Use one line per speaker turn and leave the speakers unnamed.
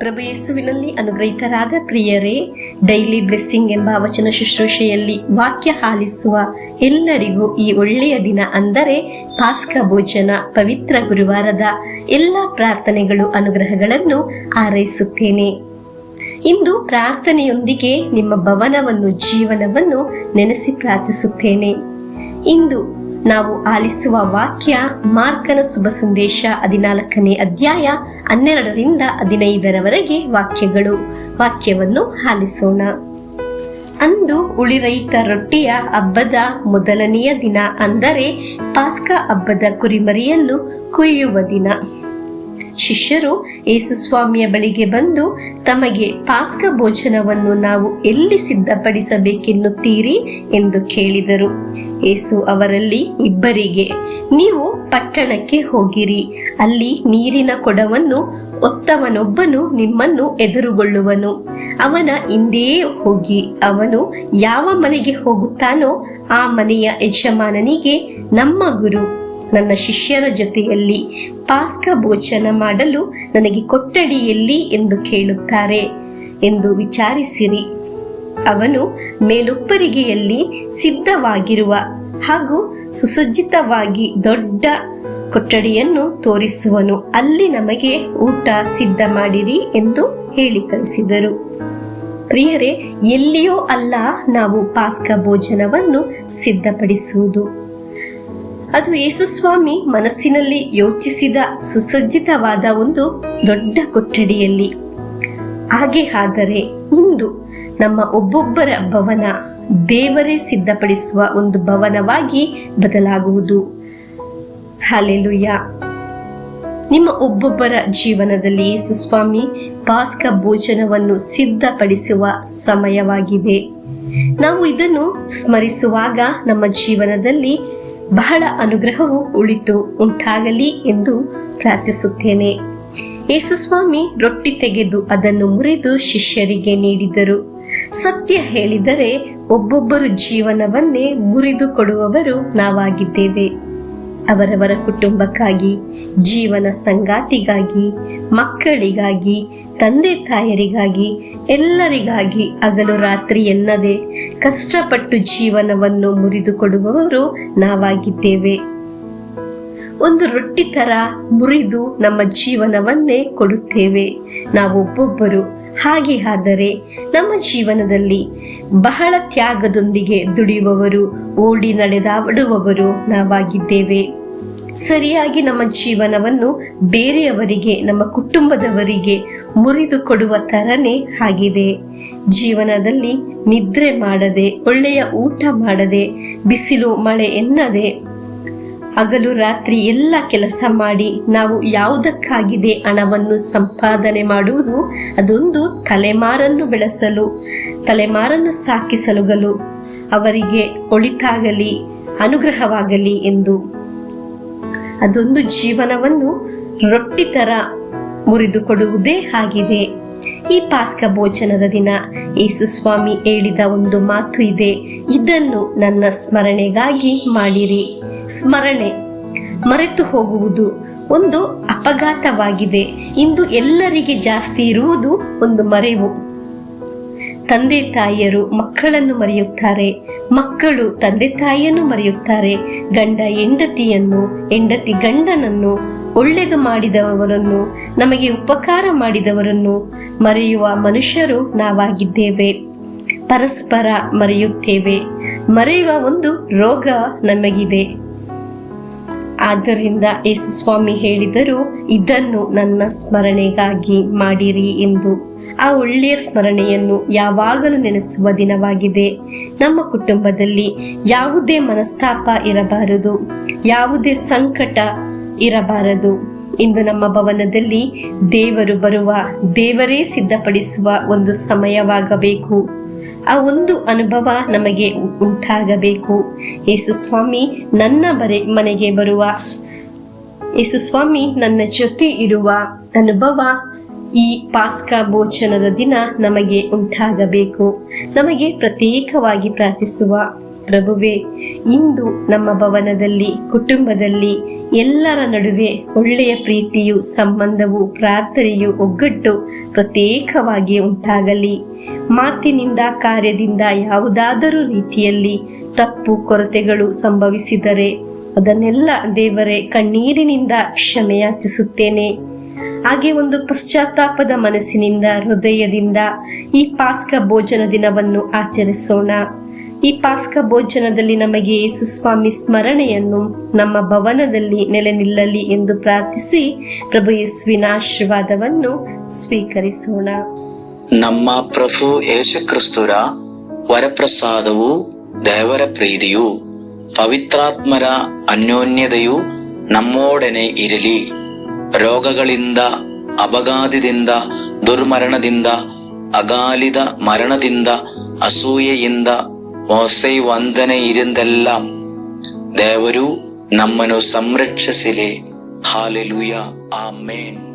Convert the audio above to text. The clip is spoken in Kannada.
ಪ್ರಭು ಯೇಸುವಿನಲ್ಲಿ ಅನುಗ್ರಹಿತರಾದ ಪ್ರಿಯರೇ, ಡೈಲಿ ಬ್ಲೆಸ್ಸಿಂಗ್ ಎಂಬ ವಚನ ಶುಶ್ರೂಷೆಯಲ್ಲಿ ವಾಕ್ಯ ಆಲಿಸುವ ಎಲ್ಲರಿಗೂ ಈ ಒಳ್ಳೆಯ ದಿನ ಅಂದರೆ ಪಾಸ್ಕ ಭೋಜನ ಪವಿತ್ರ ಗುರುವಾರದ ಎಲ್ಲ ಪ್ರಾರ್ಥನೆಗಳು ಅನುಗ್ರಹಗಳನ್ನು ಹಾರೈಸುತ್ತೇನೆ. ಇಂದು ಪ್ರಾರ್ಥನೆಯೊಂದಿಗೆ ನಿಮ್ಮ ಭವನವನ್ನು ಜೀವನವನ್ನು ನೆನೆಸಿ ಪ್ರಾರ್ಥಿಸುತ್ತೇನೆ. ಇಂದು ನಾವು ಆಲಿಸುವ ವಾಕ್ಯ ಮಾರ್ಕನ ಶುಭ ಸಂದೇಶ 14ನೇ ಅಧ್ಯಾಯ 12ರಿಂದ 15ರವರೆಗೆ ವಾಕ್ಯವನ್ನು ಆಲಿಸೋಣ. ಅಂದು ಉಳಿರಹಿತ ರೊಟ್ಟಿಯ ಹಬ್ಬದ ಮೊದಲನೆಯ ದಿನ ಅಂದರೆ ಪಾಸ್ಕ ಹಬ್ಬದ ಕುರಿಮರಿಯನ್ನು ಕೊಯ್ಯುವ ದಿನ. ಶಿಷ್ಯರು ಯೇಸುಸ್ವಾಮಿಯ ಬಳಿಗೆ ಬಂದು ತಮಗೆ ಪಾಸ್ಕ ಭೋಜನವನ್ನು ನಾವು ಎಲ್ಲಿ ಸಿದ್ಧಪಡಿಸಬೇಕೆನ್ನುತ್ತೀರಿ ಎಂದು ಕೇಳಿದರು. ಯೇಸು ಅವರಲ್ಲಿ ಇಬ್ಬರಿಗೆ, ನೀವು ಪಟ್ಟಣಕ್ಕೆ ಹೋಗಿರಿ, ಅಲ್ಲಿ ನೀರಿನ ಕೊಡವನ್ನು ಹೊತ್ತವನೊಬ್ಬನು ನಿಮ್ಮನ್ನು ಎದುರುಗೊಳ್ಳುವನು. ಅವನ ಹಿಂದೆ ಹೋಗಿ ಅವನು ಯಾವ ಮನೆಗೆ ಹೋಗುತ್ತಾನೋ ಆ ಮನೆಯ ಯಜಮಾನನಿಗೆ, ನಮ್ಮ ಗುರು ನನ್ನ ಶಿಷ್ಯರ ಜೊತೆಯಲ್ಲಿ ಪಾಸ್ಕ ಭೋಜನ ಮಾಡಲು ನನಗೆ ಕೊಠಡಿ ಎಲ್ಲಿ ಎಂದು ಕೇಳುತ್ತಾರೆ ಎಂದು ವಿಚಾರಿಸಿರಿ. ಅವನು ಮೇಲುಪ್ಪರಿಗೆಯಲ್ಲಿ ಸಿದ್ಧವಾಗಿರುವ ಹಾಗೂ ಸುಸಜ್ಜಿತವಾಗಿ ದೊಡ್ಡ ಕೊಠಡಿಯನ್ನು ತೋರಿಸುವನು, ಅಲ್ಲಿ ನಮಗೆ ಊಟ ಸಿದ್ಧ ಮಾಡಿರಿ ಎಂದು ಹೇಳಿ ಕಳಿಸಿದರು. ಪ್ರಿಯರೇ, ಎಲ್ಲಿಯೋ ಅಲ್ಲ ನಾವು ಪಾಸ್ಕ ಭೋಜನವನ್ನು ಸಿದ್ಧಪಡಿಸುವುದು, ಅದು ಯೇಸುಸ್ವಾಮಿ ಮನಸ್ಸಿನಲ್ಲಿ ಯೋಚಿಸಿದ ಸುಸಜ್ಜಿತವಾದ ಒಂದು ದೊಡ್ಡ ಕೊಠಡಿಯಲ್ಲಿ. ಹಾಗೆ ಆದರೆ ಇಂದು ನಮ್ಮ ಒಬ್ಬೊಬ್ಬರ ಭವನ ದೇವರೇ ಸಿದ್ಧಪಡಿಸುವ ಒಂದು ಭವನವಾಗಿ ಬದಲಾಗುವುದು. ಹಲ್ಲೆಲೂಯಾ. ನಿಮ್ಮ ಒಬ್ಬೊಬ್ಬರ ಜೀವನದಲ್ಲಿ ಯೇಸುಸ್ವಾಮಿ ಪಾಸ್ಕ ಭೋಜನವನ್ನು ಸಿದ್ಧಪಡಿಸುವ ಸಮಯವಾಗಿದೆ. ನಾವು ಇದನ್ನು ಸ್ಮರಿಸುವಾಗ ನಮ್ಮ ಜೀವನದಲ್ಲಿ ಬಹಳ ಅನುಗ್ರಹವು ಉಂಟಾಗಲಿ ಎಂದು ಪ್ರಾರ್ಥಿಸುತ್ತೇನೆ. ಯೇಸುಸ್ವಾಮಿ ರೊಟ್ಟಿ ತೆಗೆದು ಅದನ್ನು ಮುರಿದು ಶಿಷ್ಯರಿಗೆ ನೀಡಿದರು. ಸತ್ಯ ಹೇಳಿದರೆ ಒಬ್ಬೊಬ್ಬರು ಜೀವನವನ್ನೇ ಮುರಿದು ಕೊಡುವವರು ನಾವಾಗಿದ್ದೇವೆ. ಅವರವರ ಕುಟುಂಬಕ್ಕಾಗಿ, ಜೀವನ ಸಂಗಾತಿಗಾಗಿ, ಮಕ್ಕಳಿಗಾಗಿ, ತಂದೆ ತಾಯರಿಗಾಗಿ, ಎಲ್ಲರಿಗಾಗಿ ಹಗಲು ರಾತ್ರಿ ಎನ್ನದೆ ಕಷ್ಟಪಟ್ಟು ಜೀವನವನ್ನು ಮುರಿದು ಕೊಡುವವರು ನಾವಾಗಿದ್ದೇವೆ. ಒಂದು ರೊಟ್ಟಿ ತರ ಮುರಿದು ನಮ್ಮ ಜೀವನವನ್ನೇ ಕೊಡುತ್ತೇವೆ ನಾವೊಬ್ಬೊಬ್ಬರು. ಹಾಗೆ ಆದರೆ ನಮ್ಮ ಜೀವನದಲ್ಲಿ ಬಹಳ ತ್ಯಾಗದೊಂದಿಗೆ ದುಡಿಯುವವರು, ಓಡಿ ನಡೆದಾಡುವವರು ನಾವಾಗಿದ್ದೇವೆ. ಸರಿಯಾಗಿ ನಮ್ಮ ಜೀವನವನ್ನು ಬೇರೆಯವರಿಗೆ, ನಮ್ಮ ಕುಟುಂಬದವರಿಗೆ ಮುರಿದು ಕೊಡುವ ತರನೇ ಆಗಿದೆ. ಜೀವನದಲ್ಲಿ ನಿದ್ರೆ ಮಾಡದೆ, ಒಳ್ಳೆಯ ಊಟ ಮಾಡದೆ, ಬಿಸಿಲು ಮಳೆ ಎನ್ನದೆ ಹಗಲು ರಾತ್ರಿ ಎಲ್ಲ ಕೆಲಸ ಮಾಡಿ ನಾವು ಯಾವುದಕ್ಕಾಗಿದೆ ಹಣವನ್ನು ಸಂಪಾದನೆ ಮಾಡುವುದು, ಅದೊಂದು ತಲೆಮಾರನ್ನು ಬೆಳೆಸಲು, ತಲೆಮಾರನ್ನು ಸಾಕಿಸಲುಗಲು, ಅವರಿಗೆ ಒಳಿತಾಗಲಿ, ಅನುಗ್ರಹವಾಗಲಿ ಎಂದು. ಅದೊಂದು ಜೀವನವನ್ನು ರೊಟ್ಟಿ ತರ ಮುರಿದು ಕೊಡುವುದೇ ಆಗಿದೆ. ಈ ಪಾಸ್ಕ ಭೋಜನದ ದಿನ ಯೇಸುಸ್ವಾಮಿ ಹೇಳಿದ ಒಂದು ಮಾತು ಇದೆ, ಇದನ್ನು ನನ್ನ ಸ್ಮರಣೆಗಾಗಿ ಮಾಡಿರಿ. ಸ್ಮರಣೆ ಮರೆತು ಹೋಗುವುದು ಒಂದು ಅಪಘಾತವಾಗಿದೆ. ಇಂದು ಎಲ್ಲರಿಗೆ ಜಾಸ್ತಿ ಇರುವುದು ಒಂದು ಮರೆವು. ತಂದೆ ತಾಯಿಯರು ಮಕ್ಕಳನ್ನು ಮರೆಯುತ್ತಾರೆ, ಮಕ್ಕಳು ತಂದೆ ತಾಯಿಯನ್ನು ಮರೆಯುತ್ತಾರೆ, ಗಂಡ ಹೆಂಡತಿಯನ್ನು, ಹೆಂಡತಿ ಗಂಡನನ್ನು, ಒಳ್ಳೆಯದು ಮಾಡಿದವರನ್ನು, ನಮಗೆ ಉಪಕಾರ ಮಾಡಿದವರನ್ನು ಮರೆಯುವ ಮನುಷ್ಯರು ನಾವಾಗಿದ್ದೇವೆ. ಪರಸ್ಪರ ಮರೆಯುತ್ತೇವೆ. ಮರೆಯುವ ಒಂದು ರೋಗ ನಮಗಿದೆ. ಆದ್ದರಿಂದ ಯೇಸುಸ್ವಾಮಿ ಹೇಳಿದರು, ಇದನ್ನು ನನ್ನ ಸ್ಮರಣೆಗಾಗಿ ಮಾಡಿರಿ ಎಂದು. ಆ ಒಳ್ಳೆಯ ಸ್ಮರಣೆಯನ್ನು ಯಾವಾಗಲೂ ನೆನೆಸುವ ದಿನವಾಗಿದೆ. ನಮ್ಮ ಕುಟುಂಬದಲ್ಲಿ ಯಾವುದೇ ಮನಸ್ತಾಪ ಇರಬಾರದು, ಯಾವುದೇ ಸಂಕಟ ಇರಬಾರದು. ಇಂದು ನಮ್ಮ ಭವನದಲ್ಲಿ ದೇವರು ಬರುವ, ದೇವರೇ ಸಿದ್ಧಪಡಿಸುವ ಒಂದು ಸಮಯವಾಗಬೇಕು. ಆ ಒಂದು ಅನುಭವ ನಮಗೆ ಉಂಟಾಗಬೇಕು. ಯೇಸುಸ್ವಾಮಿ ನನ್ನ ಮನೆಗೆ ಬರುವ, ಯೇಸುಸ್ವಾಮಿ ನನ್ನ ಜೊತೆ ಇರುವ ಅನುಭವ ಈ ಪಾಸ್ಕ ಭೋಜನದ ದಿನ ನಮಗೆ ಉಂಟಾಗಬೇಕು. ನಮಗೆ ಪ್ರತ್ಯೇಕವಾಗಿ ಪ್ರಾರ್ಥಿಸುವ ಪ್ರಭುವೇ, ಇಂದು ನಮ್ಮ ಭವನದಲ್ಲಿ, ಕುಟುಂಬದಲ್ಲಿ, ಎಲ್ಲರ ನಡುವೆ ಒಳ್ಳೆಯ ಪ್ರೀತಿಯು, ಸಂಬಂಧವು, ಪ್ರಾರ್ಥನೆಯು, ಒಗ್ಗಟ್ಟು ಪ್ರತ್ಯೇಕವಾಗಿ ಉಂಟಾಗಲಿ. ಮಾತಿನಿಂದ, ಕಾರ್ಯದಿಂದ ಯಾವುದಾದರೂ ರೀತಿಯಲ್ಲಿ ತಪ್ಪು ಕೊರತೆಗಳು ಸಂಭವಿಸಿದರೆ ಅದನ್ನೆಲ್ಲ ದೇವರೇ ಕಣ್ಣೀರಿನಿಂದ ಕ್ಷಮೆಯಾಚಿಸುತ್ತೇನೆ. ಹಾಗೆ ಒಂದು ಪಶ್ಚಾತ್ತಾಪದ ಮನಸ್ಸಿನಿಂದ, ಹೃದಯದಿಂದ ಈ ಪಾಸ್ಕ ಭೋಜನ ದಿನವನ್ನು ಆಚರಿಸೋಣ. ಈ ಪಾಸ್ಕ ಭೋಜನದಲ್ಲಿ ನಮಗೆ ಯೇಸು ಸ್ವಾಮಿ ಸ್ಮರಣೆಯನ್ನು ನಮ್ಮ ಭವನದಲ್ಲಿ ನೆಲೆ ನಿಲ್ಲಲಿ ಎಂದು ಪ್ರಾರ್ಥಿಸಿ ಪ್ರಭು ಯೇಸುವಿನ ಆಶೀರ್ವಾದವನ್ನು ಸ್ವೀಕರಿಸೋಣ.
ನಮ್ಮ ಪ್ರಭು ಯೇಸುಕ್ರಿಸ್ತರ ವರಪ್ರಸಾದವು, ದೇವರ ಪ್ರೀತಿಯು, ಪವಿತ್ರಾತ್ಮರ ಅನ್ಯೋನ್ಯತೆಯು ನಮ್ಮೊಡನೆ ಇರಲಿ. ರೋಗಗಳಿಂದ, ಅಪಘಾತದಿಂದ, ದುರ್ಮರಣದಿಂದ, ಅಗಾಲಿದ ಮರಣದಿಂದ, ಅಸೂಯೆಯಿಂದ, ಮೋಸೆ ವಂದನೆಯಿಂದೆല്ലാം ದೇವರು ನಮ್ಮನ್ನು ಸಂರಕ್ಷಿಸಲಿ. ಹಾಲೆಲೂಯ, ಆಮೇನ್.